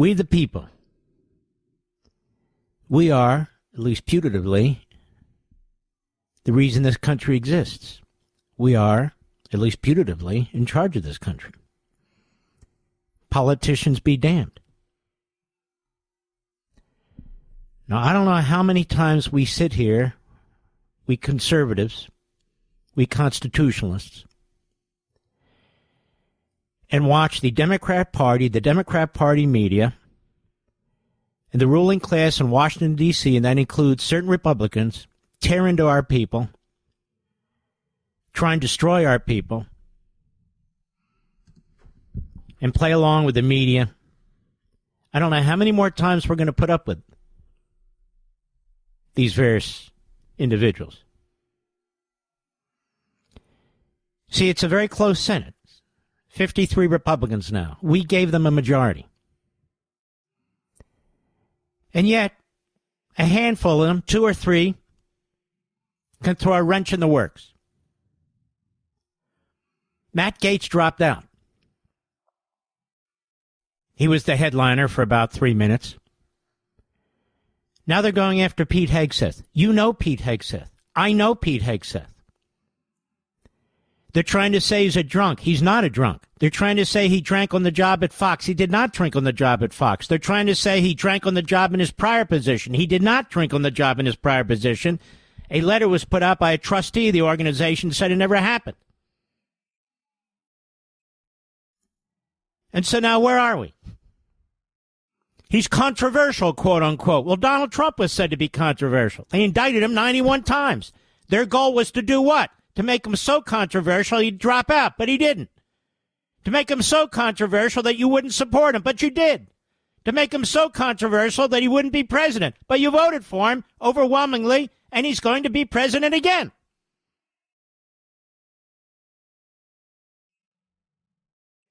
We the people, we are, at least putatively, the reason this country exists. We are, at least putatively, in charge of this country. Politicians be damned. Now, I don't know how many times we sit here, we conservatives, we constitutionalists, and watch the Democrat Party media, and the ruling class in Washington, D.C., and that includes certain Republicans, tear into our people, try and destroy our people, and play along with the media. I don't know how many more times we're going to put up with these various individuals. See, it's a very close Senate. 53 Republicans now. We gave them a majority. And yet, a handful of them, 2 or 3, can throw a wrench in the works. Matt Gaetz dropped out. He was the headliner for about 3 minutes. Now they're going after Pete Hegseth. You know Pete Hegseth. I know Pete Hegseth. They're trying to say he's a drunk. He's not a drunk. They're trying to say he drank on the job at Fox. He did not drink on the job at Fox. They're trying to say he drank on the job in his prior position. He did not drink on the job in his prior position. A letter was put out by a trustee of the organization that said it never happened. And so now where are we? He's controversial, quote unquote. Well, Donald Trump was said to be controversial. They indicted him 91 times. Their goal was to do what? To make him so controversial he'd drop out, but he didn't. To make him so controversial that you wouldn't support him, but you did. To make him so controversial that he wouldn't be president, but you voted for him overwhelmingly, and he's going to be president again.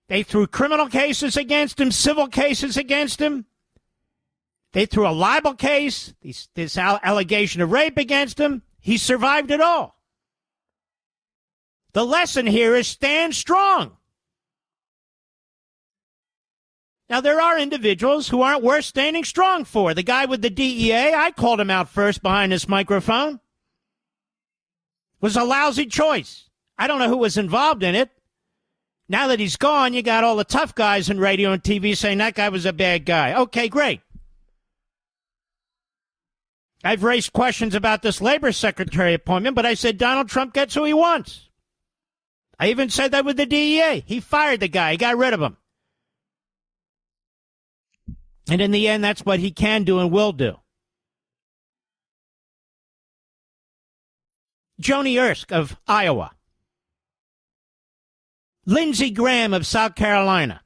They threw criminal cases against him, civil cases against him. They threw a libel case, this allegation of rape against him. He survived it all. The lesson here is stand strong. Now, there are individuals who aren't worth standing strong for. The guy with the DEA, I called him out first behind this microphone, was a lousy choice. I don't know who was involved in it. Now that he's gone, you got all the tough guys in radio and TV saying that guy was a bad guy. Okay, great. I've raised questions about this labor secretary appointment, but I said Donald Trump gets who he wants. I even said that with the DEA. He fired the guy. He got rid of him. And in the end, that's what he can do and will do. Joni Ernst of Iowa. Lindsey Graham of South Carolina.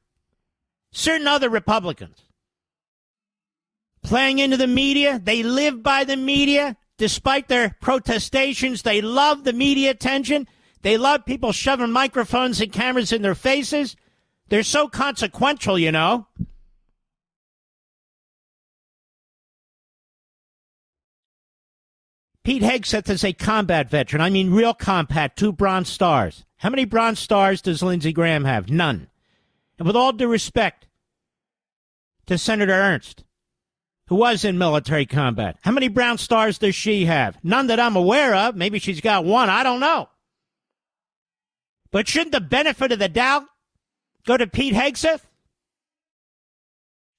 Certain other Republicans. Playing into the media. They live by the media. Despite their protestations, they love the media attention. They love people shoving microphones and cameras in their faces. They're so consequential, you know. Pete Hegseth is a combat veteran. I mean real combat, 2 Bronze Stars. How many Bronze Stars does Lindsey Graham have? None. And with all due respect to Senator Ernst, who was in military combat, how many Bronze Stars does she have? None that I'm aware of. Maybe she's got 1. I don't know. But shouldn't the benefit of the doubt go to Pete Hegseth?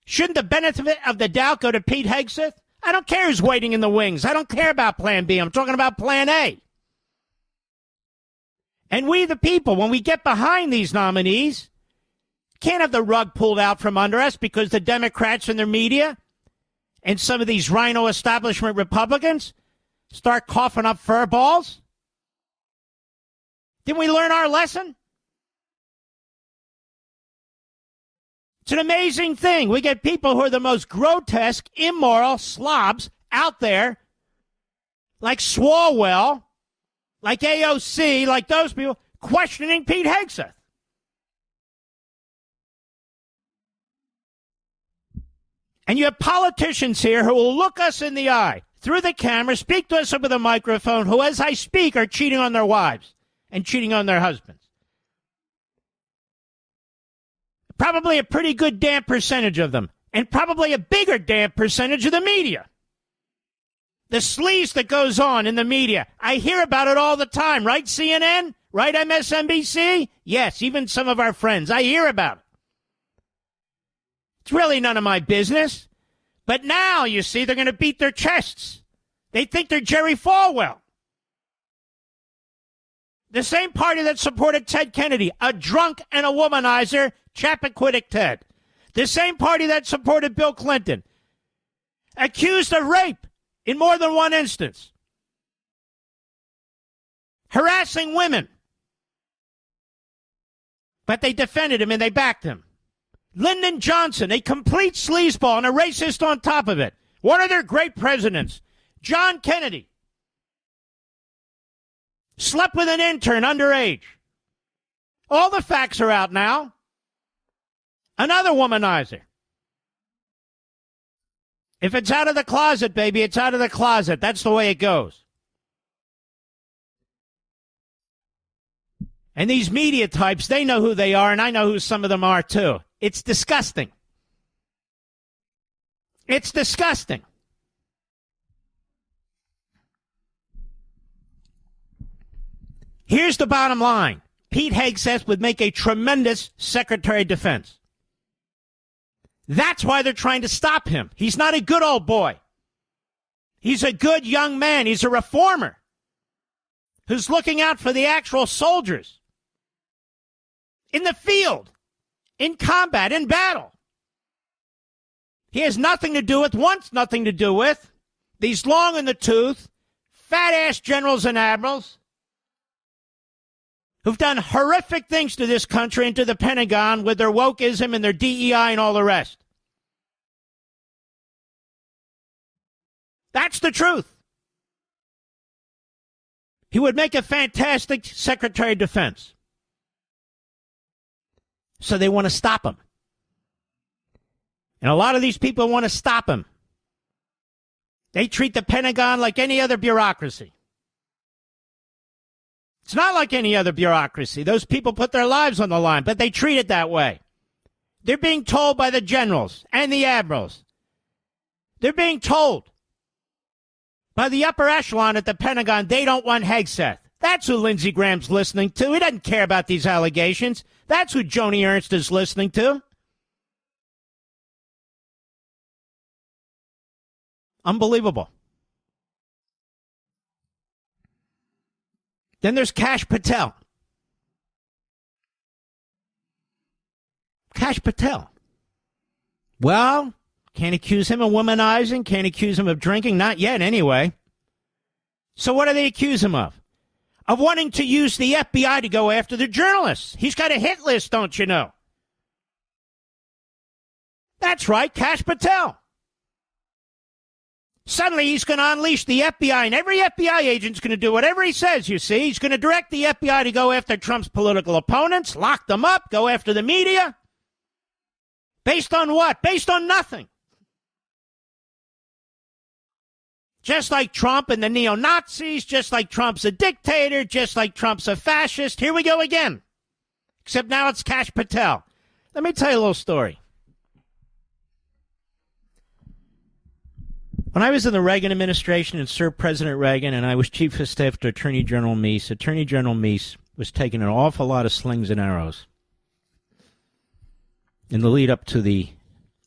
Shouldn't the benefit of the doubt go to Pete Hegseth? I don't care who's waiting in the wings. I don't care about Plan B. I'm talking about Plan A. And we, the people, when we get behind these nominees, can't have the rug pulled out from under us because the Democrats and their media and some of these rhino establishment Republicans start coughing up fur balls. Didn't we learn our lesson? It's an amazing thing. We get people who are the most grotesque, immoral slobs out there, like Swalwell, like AOC, like those people, questioning Pete Hegseth. And you have politicians here who will look us in the eye, through the camera, speak to us over the microphone, who, as I speak, are cheating on their wives and cheating on their husbands. Probably a pretty good damn percentage of them. and probably a bigger damn percentage of the media. The sleaze that goes on in the media. I hear about it all the time, right, CNN? Right, MSNBC? Yes, even some of our friends. I hear about it. It's really none of my business. But now, you see, they're going to beat their chests. They think they're Jerry Falwell. The same party that supported Ted Kennedy, a drunk and a womanizer, Chappaquiddick Ted. The same party that supported Bill Clinton, accused of rape in more than one instance, harassing women. But they defended him and they backed him. Lyndon Johnson, a complete sleazeball and a racist on top of it. One of their great presidents, John Kennedy, slept with an intern underage. All the facts are out now. Another womanizer. If it's out of the closet, baby, it's out of the closet. That's the way it goes. And these media types, they know who they are, and I know who some of them are, too. It's disgusting. It's disgusting. Here's the bottom line. Pete Hegseth would make a tremendous Secretary of Defense. That's why they're trying to stop him. He's not a good old boy. He's a good young man. He's a reformer who's looking out for the actual soldiers in the field, in combat, in battle. He has nothing to do with, wants nothing to do with, these long in the tooth, fat-ass generals and admirals who've done horrific things to this country and to the Pentagon with their wokeism and their DEI and all the rest. That's the truth. He would make a fantastic Secretary of Defense. So they want to stop him. And a lot of these people want to stop him. They treat the Pentagon like any other bureaucracy. It's not like any other bureaucracy. Those people put their lives on the line, but they treat it that way. They're being told by the generals and the admirals. They're being told by the upper echelon at the Pentagon they don't want Hegseth. That's who Lindsey Graham's listening to. He doesn't care about these allegations. That's who Joni Ernst is listening to. Unbelievable. Then there's Kash Patel. Kash Patel. Well, can't accuse him of womanizing, can't accuse him of drinking, not yet anyway. So what do they accuse him of? Of wanting to use the FBI to go after the journalists. He's got a hit list, don't you know? That's right, Kash Patel. Suddenly he's going to unleash the FBI, and every FBI agent's going to do whatever he says, you see. He's going to direct the FBI to go after Trump's political opponents, lock them up, go after the media. Based on what? Based on nothing. Just like Trump and the neo-Nazis, just like Trump's a dictator, just like Trump's a fascist. Here we go again. Except now it's Kash Patel. Let me tell you a little story. When I was in the Reagan administration and served President Reagan, and I was Chief of Staff to Attorney General Meese was taking an awful lot of slings and arrows in the lead up to the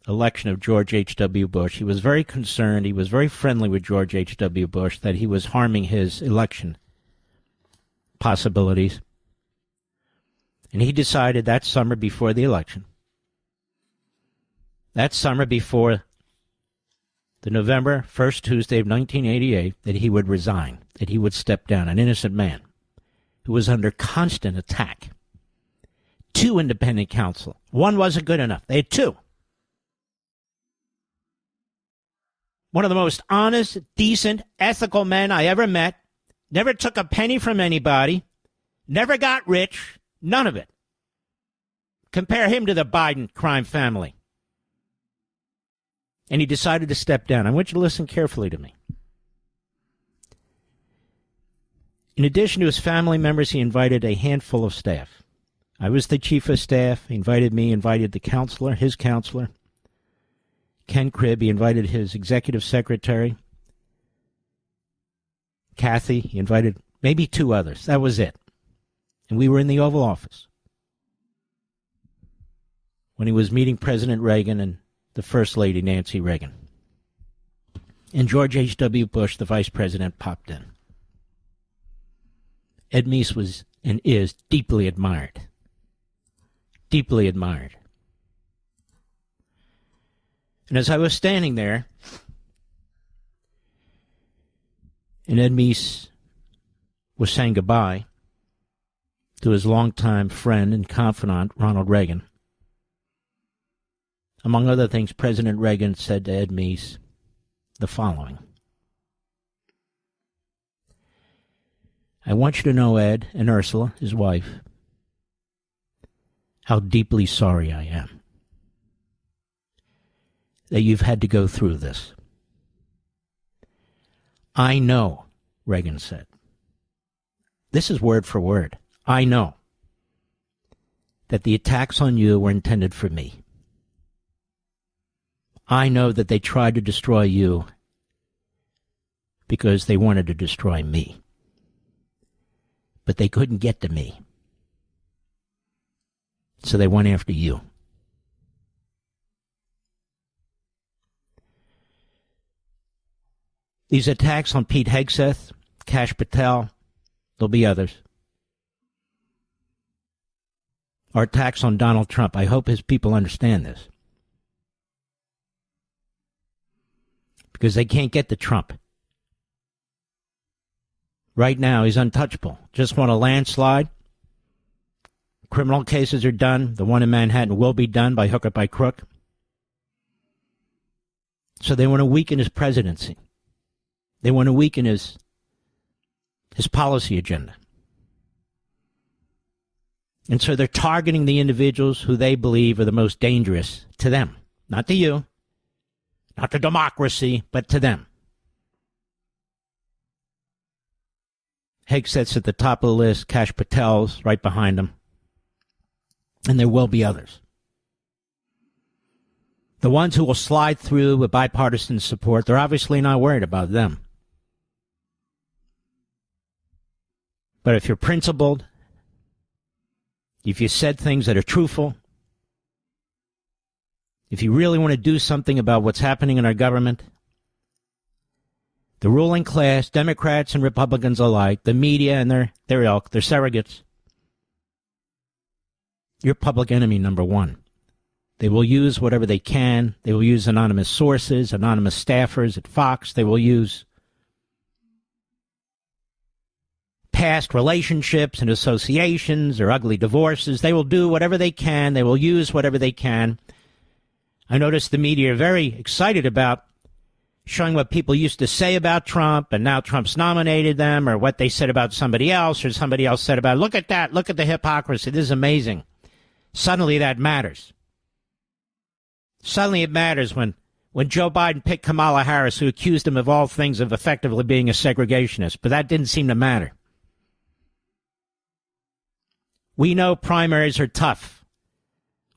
election of George H.W. Bush. He was very concerned. He was very friendly with George H.W. Bush that he was harming his election possibilities. And he decided that summer before the election, that summer before the November 1st Tuesday of 1988, that he would resign, that he would step down, an innocent man who was under constant attack. 2 independent counsel. 1 wasn't good enough. They had 2. One of the most honest, decent, ethical men I ever met. Never took a penny from anybody. Never got rich. None of it. Compare him to the Biden crime family. And he decided to step down. I want you to listen carefully to me. In addition to his family members, he invited a handful of staff. I was the chief of staff. He invited me, invited the counselor, his counselor. Ken Cribb. He invited his executive secretary, Kathy. He invited maybe 2 others. That was it. And we were in the Oval Office when he was meeting President Reagan and the First Lady, Nancy Reagan. And George H.W. Bush, the vice president, popped in. Ed Meese was and is deeply admired. Deeply admired. And as I was standing there, and Ed Meese was saying goodbye to his longtime friend and confidant, Ronald Reagan, among other things, President Reagan said to Ed Meese the following: I want you to know, Ed, and Ursula, his wife, how deeply sorry I am that you've had to go through this. I know, Reagan said. This is word for word. I know that the attacks on you were intended for me. I know that they tried to destroy you because they wanted to destroy me. But they couldn't get to me. So they went after you. These attacks on Pete Hegseth, Kash, Patel, there'll be others, are attacks on Donald Trump. I hope his people understand this. Because they can't get to Trump. Right now, he's untouchable. Just want a landslide. Criminal cases are done. The one in Manhattan will be done by hook or by crook. So they want to weaken his presidency. They want to weaken his policy agenda. And so they're targeting the individuals who they believe are the most dangerous to them. Not to you. Not to democracy, but to them. Hegseth's at the top of the list. Kash, Patel's right behind him. And there will be others. The ones who will slide through with bipartisan support, they're obviously not worried about them. But if you're principled, if you said things that are truthful, if you really want to do something about what's happening in our government, the ruling class, Democrats and Republicans alike, the media and their ilk, their surrogates, you're public enemy number one. They will use whatever they can. They will use anonymous sources, anonymous staffers at Fox. They will use past relationships and associations or ugly divorces. They will do whatever they can. They will use whatever they can. I noticed the media are very excited about showing what people used to say about Trump, and now Trump's nominated them, or what they said about somebody else, or somebody else said about, look at that, look at the hypocrisy, this is amazing. Suddenly that matters. Suddenly it matters when Joe Biden picked Kamala Harris, who accused him of all things of effectively being a segregationist, but that didn't seem to matter. We know primaries are tough.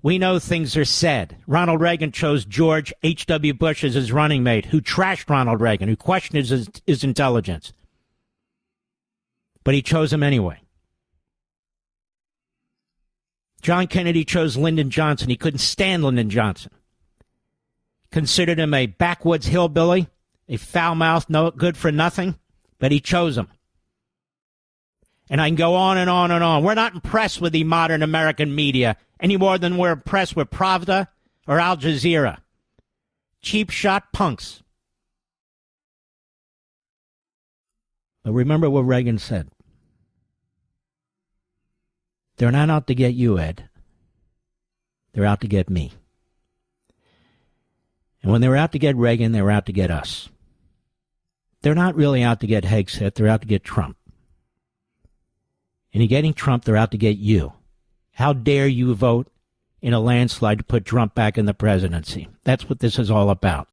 We know things are said. Ronald Reagan chose George H.W. Bush as his running mate, who trashed Ronald Reagan, who questioned his intelligence. But he chose him anyway. John Kennedy chose Lyndon Johnson. He couldn't stand Lyndon Johnson. Considered him a backwoods hillbilly, a foul-mouthed, no good for nothing, but he chose him. And I can go on and on and on. We're not impressed with the modern American media any more than we're impressed with Pravda or Al Jazeera. Cheap shot punks. But remember what Reagan said. They're not out to get you, Ed. They're out to get me. And when they were out to get Reagan, they were out to get us. They're not really out to get Hegseth. They're out to get Trump. And in getting Trump, they're out to get you. How dare you vote in a landslide to put Trump back in the presidency? That's what this is all about.